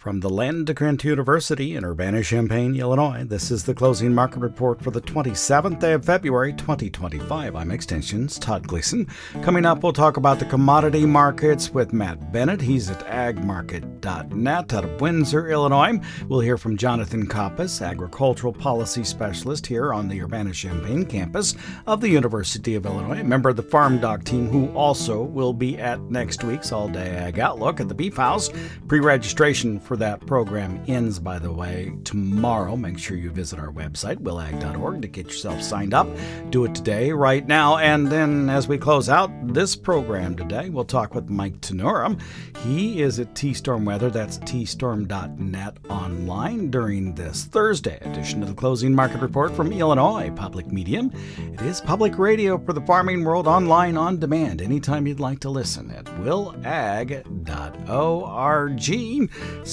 From the Land-Grant University in Urbana-Champaign, Illinois, this is the Closing Market Report for the 27th day of February, 2025. I'm Extension's Todd Gleason. Coming up, we'll talk about the commodity markets with Matt Bennett. He's at agmarket.net out of Windsor, Illinois. We'll hear from Jonathan Coppess, Agricultural Policy Specialist here on the Urbana-Champaign campus of the University of Illinois, a member of the farmdoc team who also will be at next week's All-Day Ag Outlook at the Beef House. Pre-registration for that program ends, by the way, tomorrow. Make sure you visit our website, willag.org, to get yourself signed up. Do it today, right now. And then as we close out this program today, we'll talk with Mike Tannura. He is at T-Storm Weather. That's tstorm.net online during this Thursday edition of the Closing Market Report from Illinois Public Medium. It is public radio for the farming world, online on demand anytime you'd like to listen at willag.org.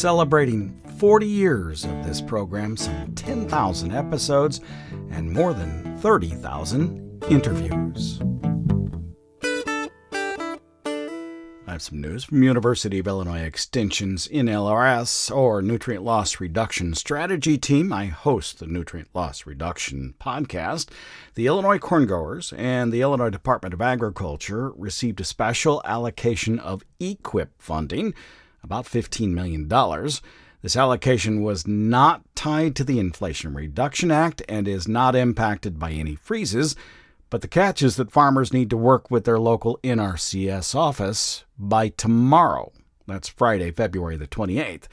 Celebrating 40 years of this program, some 10,000 episodes, and more than 30,000 interviews. I have some news from University of Illinois Extension's NLRS, or Nutrient Loss Reduction Strategy Team. I host the Nutrient Loss Reduction podcast. The Illinois Corn Growers and the Illinois Department of Agriculture received a special allocation of EQIP funding, about $15 million. This allocation was not tied to the Inflation Reduction Act and is not impacted by any freezes, but the catch is that farmers need to work with their local NRCS office by tomorrow. That's Friday, February the 28th.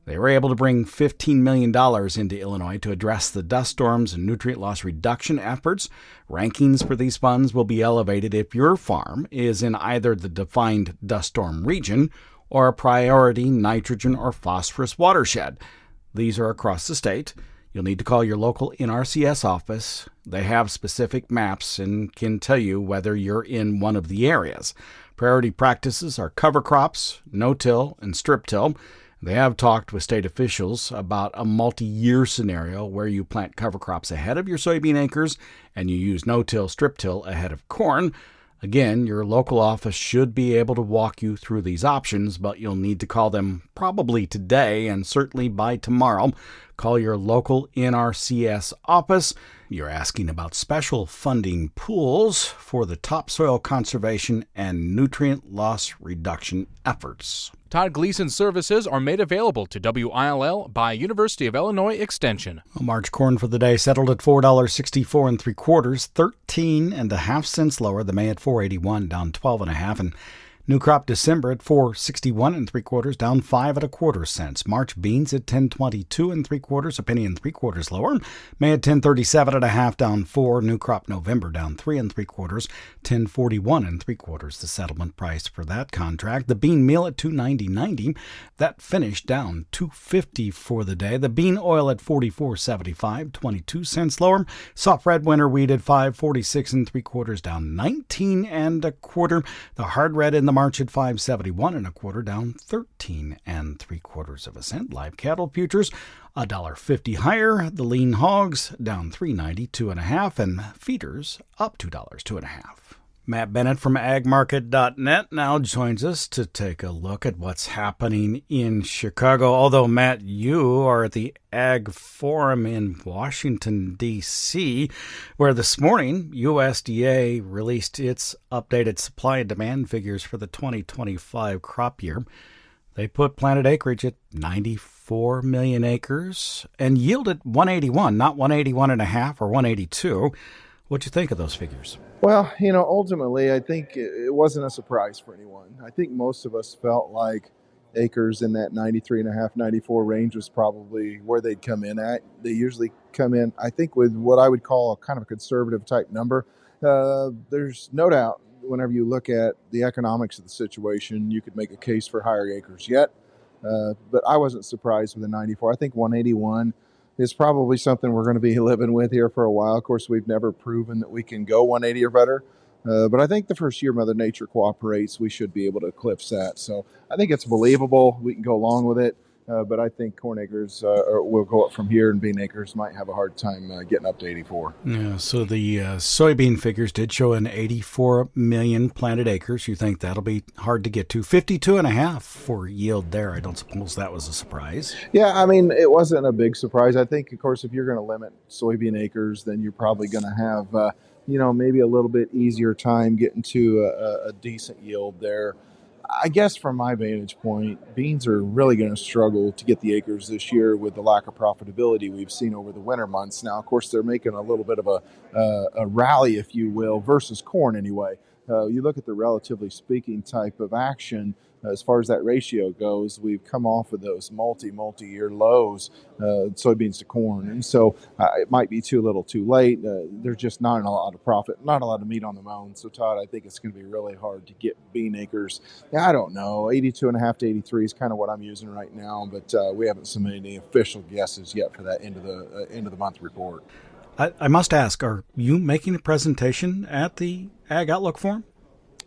They were able to bring $15 million into Illinois to address the dust storms and nutrient loss reduction efforts. Rankings for these funds will be elevated if your farm is in either the defined dust storm region or a priority nitrogen or phosphorus watershed. These are across the state. You'll need to call your local NRCS office. They have specific maps and can tell you whether you're in one of the areas. Priority practices are cover crops, no-till, and strip-till. They have talked with state officials about a multi-year scenario where you plant cover crops ahead of your soybean acres and you use no-till, strip-till ahead of corn. Again, your local office should be able to walk you through these options, but you'll need to call them probably today and certainly by tomorrow. Call your local NRCS office. You're asking about special funding pools for the topsoil conservation and nutrient loss reduction efforts. Todd Gleason services are made available to WILL by University of Illinois Extension. March corn for the day settled at $4.64 3/4, 13.5 cents lower. The May at $4.81, down 12.5, and new crop December at $4.61 3/4, down 5 1/4 cents. March beans at $10.22 3/4, a penny and 3/4 lower. May at $10.37.5, down 4. New crop November down 3 3/4, $10.41 3/4. The settlement price for that contract. The bean meal at $2.90.90. That finished down $2.50 for the day. The bean oil at $44.75, 22 cents lower. Soft red winter wheat at $5.46 3/4, down 19 1/4. The hard red in the March at $5.71 1/4, down 13 3/4 cents. Live cattle futures $1.50 higher. The lean hogs down $3.90, 2.5, and feeders up $2, 2.5. Matt Bennett from agmarket.net now joins us to take a look at what's happening in Chicago. Although, Matt, you are at the Ag Forum in Washington, D.C., where this morning USDA released its updated supply and demand figures for the 2025 crop year. They put planted acreage at 94 million acres and yield at 181, not 181.5 or 182. What'd you think of those figures? Well, ultimately, I think it wasn't a surprise for anyone. I think most of us felt like acres in that 93.5, 94 range was probably where they'd come in at. They usually come in, I think, with what I would call a kind of a conservative type number. There's no doubt whenever you look at the economics of the situation, you could make a case for higher acres yet. But I wasn't surprised with the 94. I think 181 is probably something we're going to be living with here for a while. Of course, we've never proven that we can go 180 or better. But I think the first year Mother Nature cooperates, we should be able to eclipse that. So I think it's believable. We can go along with it. but I think corn acres will go up from here, and bean acres might have a hard time getting up to 84. Yeah, so the soybean figures did show an 84 million planted acres. You think that'll be hard to get to? 52.5 for yield there. I don't suppose that was a surprise. Yeah, I mean, it wasn't a big surprise. I think, of course, if you're going to limit soybean acres, then you're probably going to have, maybe a little bit easier time getting to a decent yield there. I guess from my vantage point, beans are really going to struggle to get the acres this year with the lack of profitability we've seen over the winter months. Now, of course, they're making a little bit of a rally, if you will, versus corn anyway. You look at the relatively speaking type of action as far as that ratio goes. We've come off of those multi-year lows, soybeans to corn, and so it might be too little too late. There's just not a lot of profit, not a lot of meat on the bone. So Todd, I think it's going to be really hard to get bean acres. Yeah, I don't know, 82.5 to 83 is kind of what I'm using right now, but we haven't submitted any official guesses yet for that end of the month report. I must ask, are you making a presentation at the Ag Outlook Forum?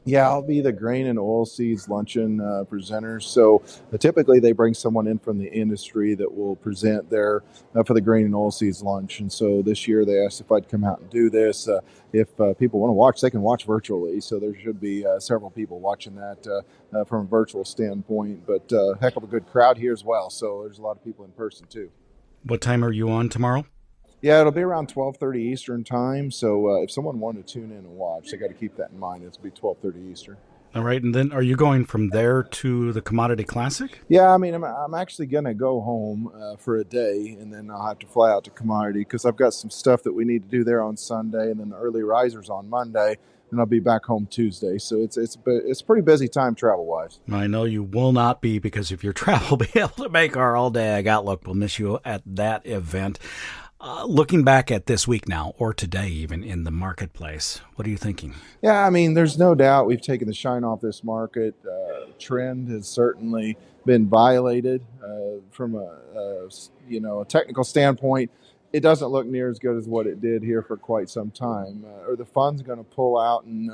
Yeah, I'll be the grain and oilseeds luncheon presenter. So typically they bring someone in from the industry that will present there for the grain and oilseeds lunch. And so this year they asked if I'd come out and do this. If people want to watch, they can watch virtually. So there should be several people watching that from a virtual standpoint. But heck of a good crowd here as well. So there's a lot of people in person too. What time are you on tomorrow? Yeah, it'll be around 12:30 Eastern time. So if someone wanted to tune in and watch, they got to keep that in mind. It'll be 12:30 Eastern. All right, and then are you going from there to the Commodity Classic? Yeah, I mean, I'm actually going to go home for a day, and then I'll have to fly out to Commodity because I've got some stuff that we need to do there on Sunday, and then the early risers on Monday, and I'll be back home Tuesday. So it's a pretty busy time travel-wise. I know you will not be, because if your travel will be able to make our all-day Ag Outlook, we'll miss you at that event. Looking back at this week now, or today even, in the marketplace, what are you thinking? Yeah, I mean, there's no doubt we've taken the shine off this market. Trend has certainly been violated from a technical standpoint. It doesn't look near as good as what it did here for quite some time. Are the funds going to pull out and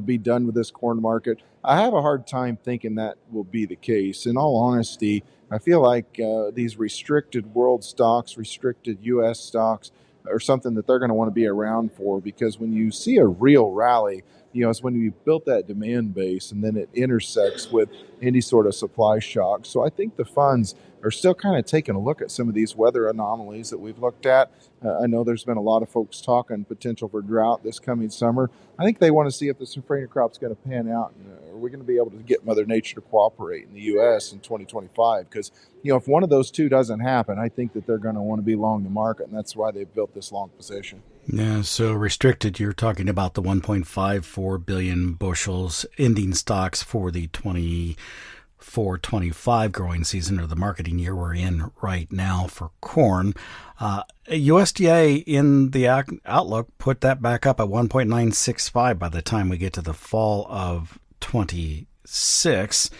be done with this corn market? I have a hard time thinking that will be the case. In all honesty, I feel like these restricted world stocks, restricted U.S. stocks are something that they're going to want to be around for, because when you see a real rally, it's when you built that demand base and then it intersects with any sort of supply shock. So I think the funds are still kind of taking a look at some of these weather anomalies that we've looked at. I know there's been a lot of folks talking potential for drought this coming summer. I think they want to see if the safrinha crop's going to pan out, and are we going to be able to get Mother Nature to cooperate in the U.S. in 2025? Because, if one of those two doesn't happen, I think that they're going to want to be long the market, and that's why they've built this long position. Yeah, so restricted, you're talking about the 1.54 billion bushels ending stocks for the 24-25 growing season, or the marketing year we're in right now for corn. USDA in the outlook put that back up at 1.965 by the time we get to the fall of 26.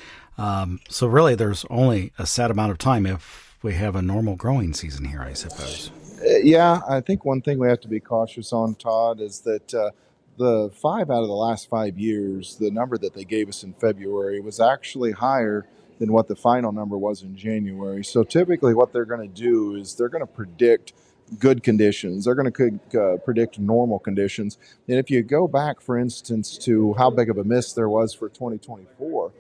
So really there's only a set amount of time if we have a normal growing season here, I suppose. Yeah, I think one thing we have to be cautious on, Todd, is that the 5 out of the last 5 years, the number that they gave us in February was actually higher than what the final number was in January. So typically what they're going to do is they're going to predict good conditions. They're going to predict normal conditions. And if you go back, for instance, to how big of a miss there was for 2024,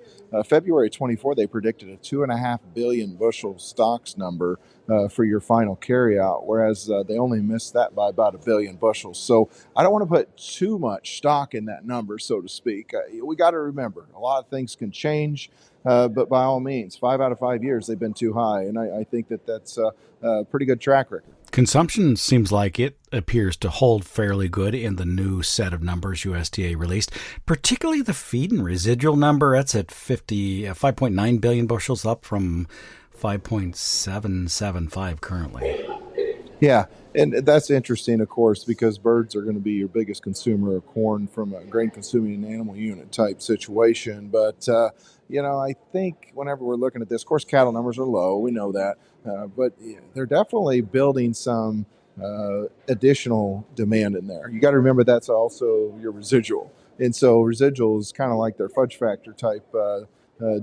February 24, they predicted a 2.5 billion bushel stocks number for your final carryout, whereas they only missed that by about 1 billion bushels. So I don't want to put too much stock in that number, so to speak. We got to remember, a lot of things can change, but by all means, 5 out of 5 years, they've been too high. And I think that that's a pretty good track record. Consumption seems like it appears to hold fairly good in the new set of numbers USDA released, particularly the feed and residual number. That's at 5.9 billion bushels, up from 5.775 currently. Yeah, and that's interesting, of course, because birds are going to be your biggest consumer of corn from a grain-consuming animal unit type situation. But, I think whenever we're looking at this, of course, cattle numbers are low. We know that. But they're definitely building some additional demand in there. You got to remember that's also your residual. And so residual is kind of like their fudge factor type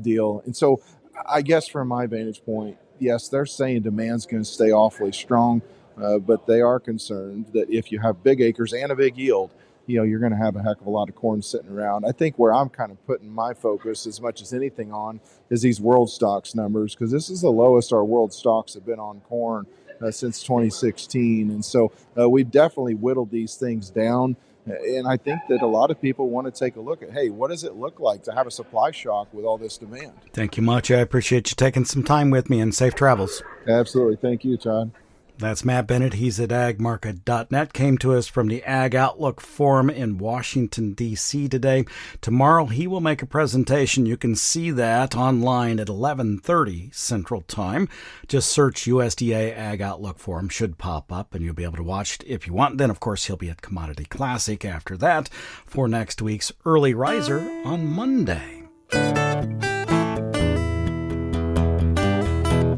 deal. And so I guess from my vantage point, yes, they're saying demand's going to stay awfully strong, but they are concerned that if you have big acres and a big yield, you're going to have a heck of a lot of corn sitting around. I think where I'm kind of putting my focus as much as anything on is these world stocks numbers, because this is the lowest our world stocks have been on corn since 2016. And so we've definitely whittled these things down. And I think that a lot of people want to take a look at, hey, what does it look like to have a supply shock with all this demand? Thank you much. I appreciate you taking some time with me, and safe travels. Absolutely. Thank you, Todd. That's Matt Bennett. He's at agmarket.net. Came to us from the Ag Outlook Forum in Washington, D.C. today. Tomorrow he will make a presentation. You can see that online at 11:30 Central Time. Just search USDA Ag Outlook Forum. Should pop up, and you'll be able to watch it if you want. Then, of course, he'll be at Commodity Classic after that for next week's Early Riser on Monday.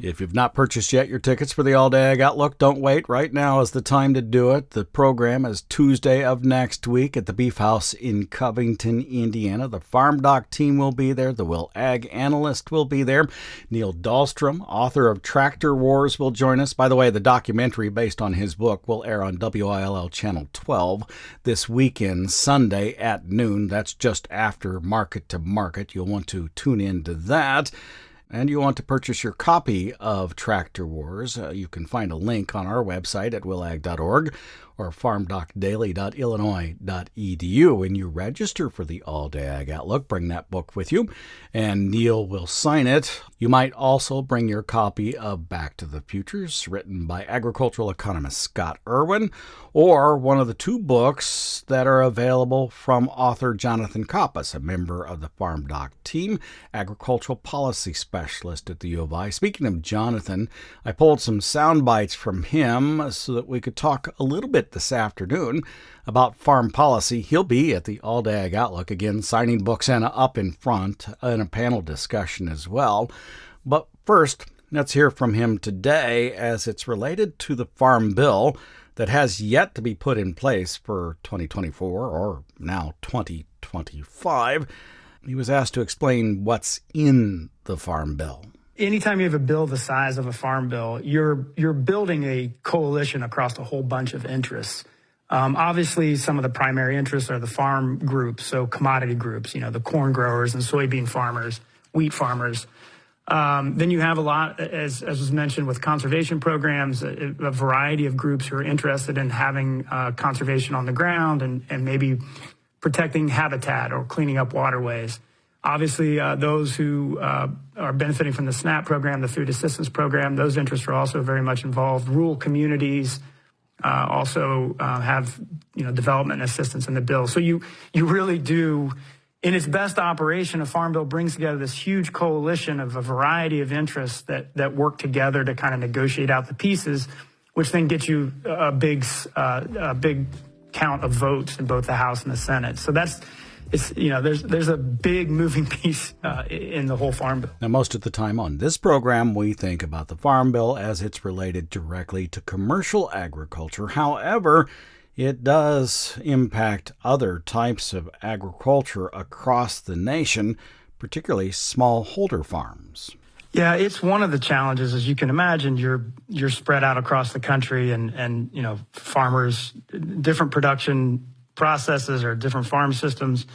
If you've not purchased yet your tickets for the All Day Ag Outlook, don't wait. Right now is the time to do it. The program is Tuesday of next week at the Beef House in Covington, Indiana. The farmdoc team will be there. The Will Ag analyst will be there. Neil Dahlstrom, author of Tractor Wars, will join us. By the way, the documentary based on his book will air on WILL Channel 12 this weekend, Sunday at noon. That's just after Market to Market. You'll want to tune in to that. And you want to purchase your copy of Tractor Wars, you can find a link on our website at willag.org or farmdocdaily.illinois.edu. When you register for the All Day Ag Outlook, bring that book with you, and Neil will sign it. You might also bring your copy of Back to the Futures, written by agricultural economist Scott Irwin, or one of the two books that are available from author Jonathan Coppess, a member of the FarmDoc team, agricultural policy specialist at the U of I. Speaking of Jonathan, I pulled some sound bites from him so that we could talk a little bit this afternoon about farm policy. He'll be at the All Day Ag Outlook, again, signing books and up in front in a panel discussion as well. But first, let's hear from him today as it's related to the Farm Bill that has yet to be put in place for 2024 or now 2025. He was asked to explain what's in the Farm Bill. Anytime you have a bill the size of a farm bill, you're building a coalition across a whole bunch of interests. Obviously, some of the primary interests are the farm groups, so commodity groups, the corn growers and soybean farmers, wheat farmers. Then you have a lot, as was mentioned, with conservation programs, a variety of groups who are interested in having conservation on the ground and maybe protecting habitat or cleaning up waterways. Obviously, those who are benefiting from the SNAP program, the food assistance program, those interests are also very much involved. Rural communities also have, development and assistance in the bill. So you really do, in its best operation, a farm bill brings together this huge coalition of a variety of interests that work together to kind of negotiate out the pieces, which then gets you a big count of votes in both the House and the Senate. So there's a big moving piece in the whole Farm Bill. Now, most of the time on this program, we think about the Farm Bill as it's related directly to commercial agriculture. However, it does impact other types of agriculture across the nation, particularly smallholder farms. Yeah, it's one of the challenges. As you can imagine, you're spread out across the country, and farmers, different production processes or different farm systems,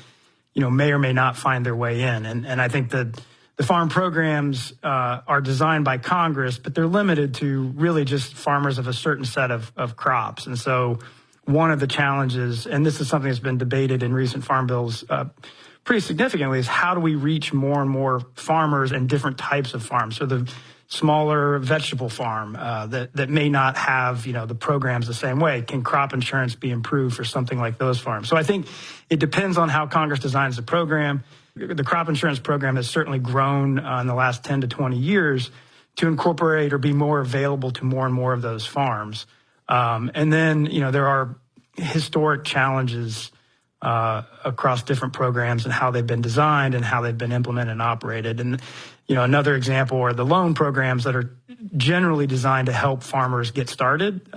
may or may not find their way in. And I think that the farm programs are designed by Congress, but they're limited to really just farmers of a certain set of crops. And so one of the challenges, and this is something that's been debated in recent farm bills pretty significantly, is how do we reach more and more farmers and different types of farms? So the smaller vegetable farm that may not have, the programs the same way. Can crop insurance be improved for something like those farms? So I think it depends on how Congress designs the program. The crop insurance program has certainly grown in the last 10 to 20 years to incorporate or be more available to more and more of those farms. And then, there are historic challenges across different programs and how they've been designed and how they've been implemented and operated. And another example are the loan programs that are generally designed to help farmers get started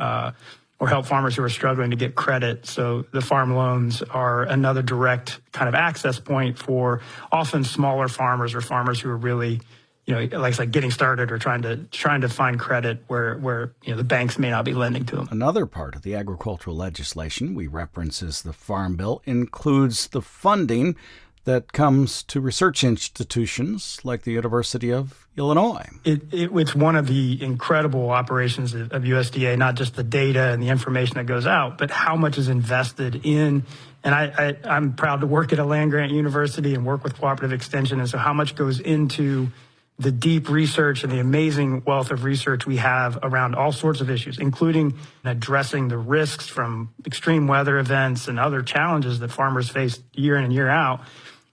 or help farmers who are struggling to get credit. So the farm loans are another direct kind of access point for often smaller farmers or farmers who are really, like I said, getting started or trying to find credit where the banks may not be lending to them. Another part of the agricultural legislation we reference is the Farm Bill includes the funding that comes to research institutions like the University of Illinois. It's one of the incredible operations of USDA, not just the data and the information that goes out, but how much is invested in. And I'm proud to work at a land-grant university and work with cooperative extension. And so how much goes into the deep research and the amazing wealth of research we have around all sorts of issues, including addressing the risks from extreme weather events and other challenges that farmers face year in and year out.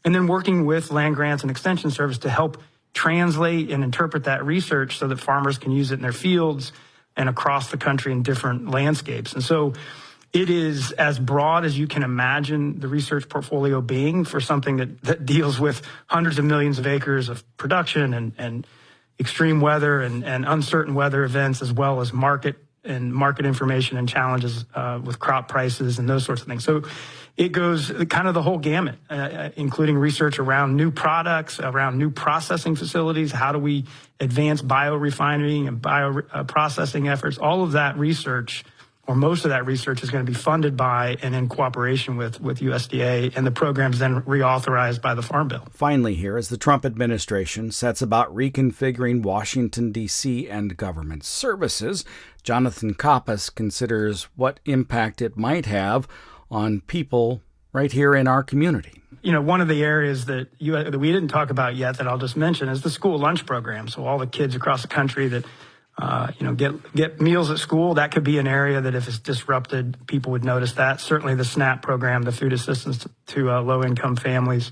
And then working with land grants and extension service to help translate and interpret that research so that farmers can use it in their fields and across the country in different landscapes. And so it is as broad as you can imagine the research portfolio being for something that deals with hundreds of millions of acres of production and extreme weather and uncertain weather events, as well as market information and challenges with crop prices and those sorts of things. So it goes kind of the whole gamut, including research around new products, around new processing facilities. How do we advance biorefinery and bioprocessing efforts? All of that research, or most of that research, is going to be funded by and in cooperation with USDA, and the program's then reauthorized by the Farm Bill. Finally, here, as the Trump administration sets about reconfiguring Washington, D.C. and government services, Jonathan Coppess considers what impact it might have on people right here in our community. One of the areas that we didn't talk about yet that I'll just mention is the school lunch program. So all the kids across the country that get meals at school, that could be an area that if it's disrupted, people would notice that. Certainly the SNAP program, the food assistance to low-income families.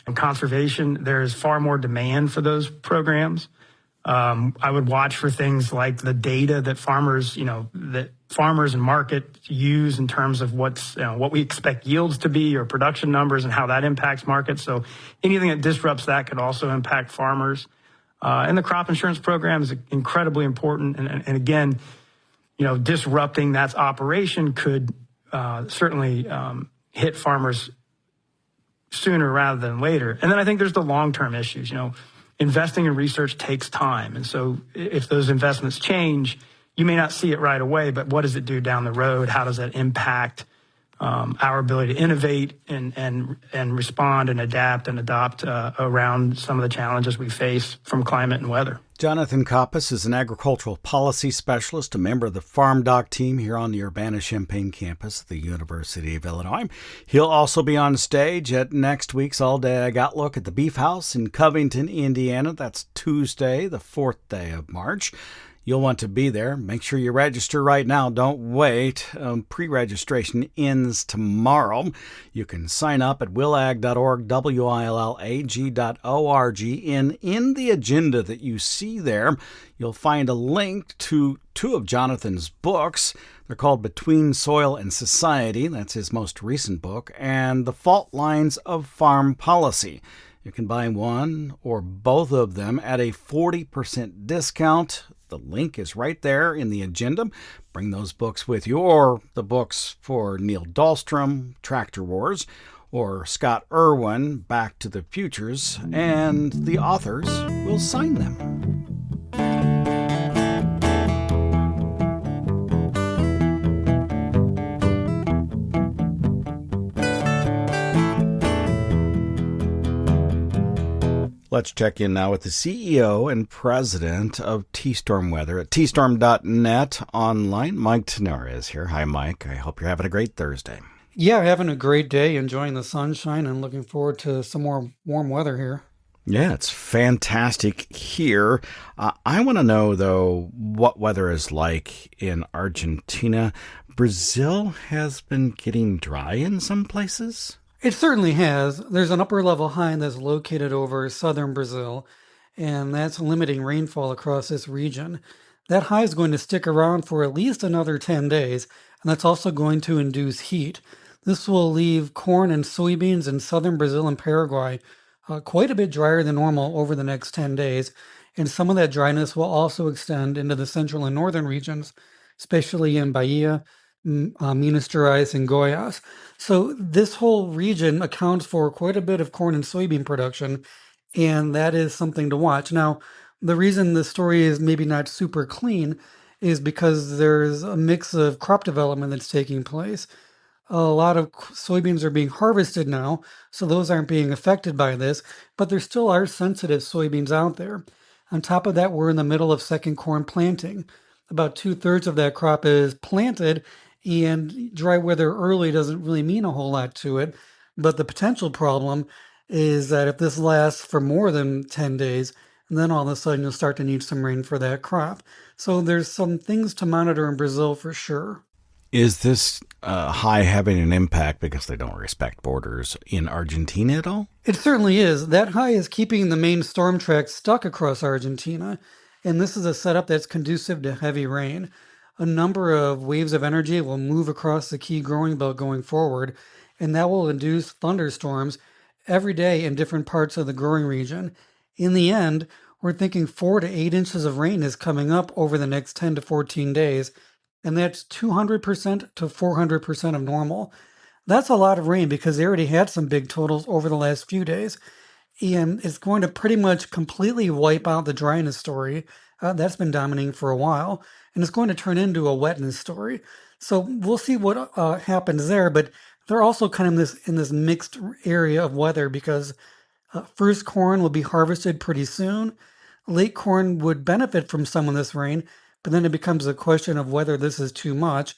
And conservation, there's far more demand for those programs. I would watch for things like the data that farmers and market use in terms of what we expect yields to be or production numbers and how that impacts markets. So anything that disrupts that could also impact farmers. And the crop insurance program is incredibly important. And again, disrupting that operation could certainly hit farmers sooner rather than later. And then I think there's the long-term issues. Investing in research takes time. And so if those investments change, you may not see it right away, but what does it do down the road? How does that impact our ability to innovate and respond and adapt and adopt around some of the challenges we face from climate and weather? Jonathan Coppess is an agricultural policy specialist, a member of the farmdoc team here on the Urbana-Champaign campus of the University of Illinois. He'll also be on stage at next week's All Day Ag Outlook at the Beef House in Covington, Indiana. That's Tuesday, the 4th day of March. You'll want to be there. Make sure you register right now. Don't wait. Pre-registration ends tomorrow. You can sign up at willag.org, willag.org. In the agenda that you see there, you'll find a link to two of Jonathan's books. They're called Between Soil and Society. That's his most recent book. And The Fault Lines of Farm Policy. You can buy one or both of them at a 40% discount. The link is right there in the agenda. Bring those books with you, or the books for Neil Dahlstrom, Tractor Wars, or Scott Irwin, Back to the Futures, and the authors will sign them. Let's check in now with the CEO and president of T-Storm Weather at tstorm.net online. Mike Tannura is here. Hi, Mike. I hope you're having a great Thursday. Yeah, having a great day, enjoying the sunshine, and looking forward to some more warm weather here. Yeah, it's fantastic here. I want to know, though, what weather is like in Argentina. Brazil has been getting dry in some places. It certainly has. There's an upper level high that's located over southern Brazil, and that's limiting rainfall across this region. That high is going to stick around for at least another 10 days, and that's also going to induce heat. This will leave corn and soybeans in southern Brazil and Paraguay quite a bit drier than normal over the next 10 days, and some of that dryness will also extend into the central and northern regions, especially in Bahia, Minas Gerais, and Goiás. So this whole region accounts for quite a bit of corn and soybean production, And that is something to watch. Now, the reason the story is maybe not super clean is because there's a mix of crop development that's taking place. A lot of soybeans are being harvested now, so those aren't being affected by this, but there still are sensitive soybeans out there. On top of that, we're in the middle of second corn planting. About 2/3 of that crop is planted, and dry weather early doesn't really mean a whole lot to it. But the potential problem is that if this lasts for more than 10 days, then all of a sudden you'll start to need some rain for that crop. So there's some things to monitor in Brazil for sure. Is this high having an impact because they don't respect borders in Argentina at all? It certainly is. That high is keeping the main storm track stuck across Argentina, and this is a setup that's conducive to heavy rain. A number of waves of energy will move across the key growing belt going forward, and that will induce thunderstorms every day in different parts of the growing region. In the end, we're thinking 4 to 8 inches of rain is coming up over the next 10 to 14 days, and that's 200% to 400% of normal. That's a lot of rain because they already had some big totals over the last few days, and it's going to pretty much completely wipe out the dryness story. That's been dominating for a while, and it's going to turn into a wetness story. So we'll see what happens there, but they're also kind of in this mixed area of weather because first corn will be harvested pretty soon. Late corn would benefit from some of this rain, but then it becomes a question of whether this is too much.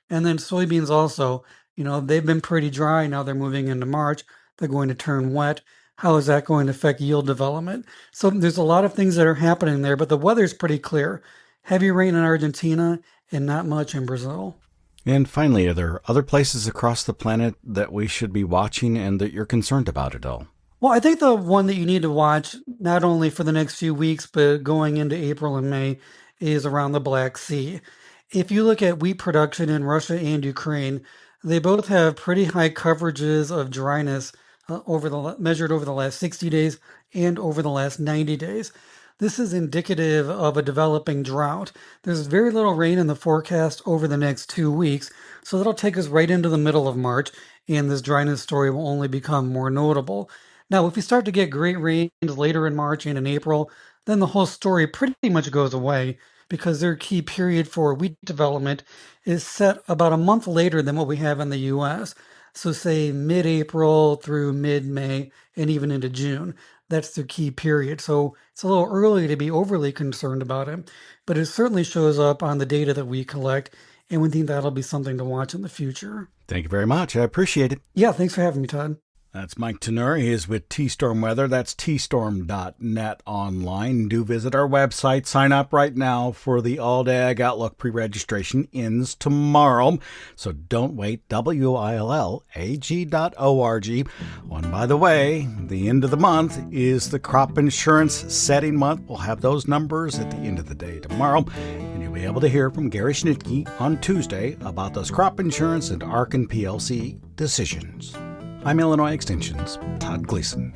And then soybeans also, they've been pretty dry. Now they're moving into March. They're going to turn wet. How is that going to affect yield development? So there's a lot of things that are happening there, but the weather's pretty clear. Heavy rain in Argentina and not much in Brazil. And finally, are there other places across the planet that we should be watching and that you're concerned about at all? Well, I think the one that you need to watch, not only for the next few weeks, but going into April and May, is around the Black Sea. If you look at wheat production in Russia and Ukraine, they both have pretty high coverages of dryness measured over the last 60 days and over the last 90 days. This is indicative of a developing drought. There's very little rain in the forecast over the next 2 weeks, so that'll take us right into the middle of March, and this dryness story will only become more notable. Now, if we start to get great rains later in March and in April, then the whole story pretty much goes away because their key period for wheat development is set about a month later than what we have in the U.S. So say mid-April through mid-May and even into June. That's their key period. So it's a little early to be overly concerned about it, but it certainly shows up on the data that we collect, and we think that'll be something to watch in the future. Thank you very much. I appreciate it. Yeah, thanks for having me, Todd. That's Mike Tannura. He is with T-Storm Weather. That's tstorm.net online. Do visit our website. Sign up right now for the All-Day Ag Outlook. Pre-registration ends tomorrow, so don't wait. WILLAG.org. Oh, and by the way, the end of the month is the crop insurance setting month. We'll have those numbers at the end of the day tomorrow, and you'll be able to hear from Gary Schnitke on Tuesday about those crop insurance and Arkin PLC decisions. I'm Illinois Extension's Todd Gleason.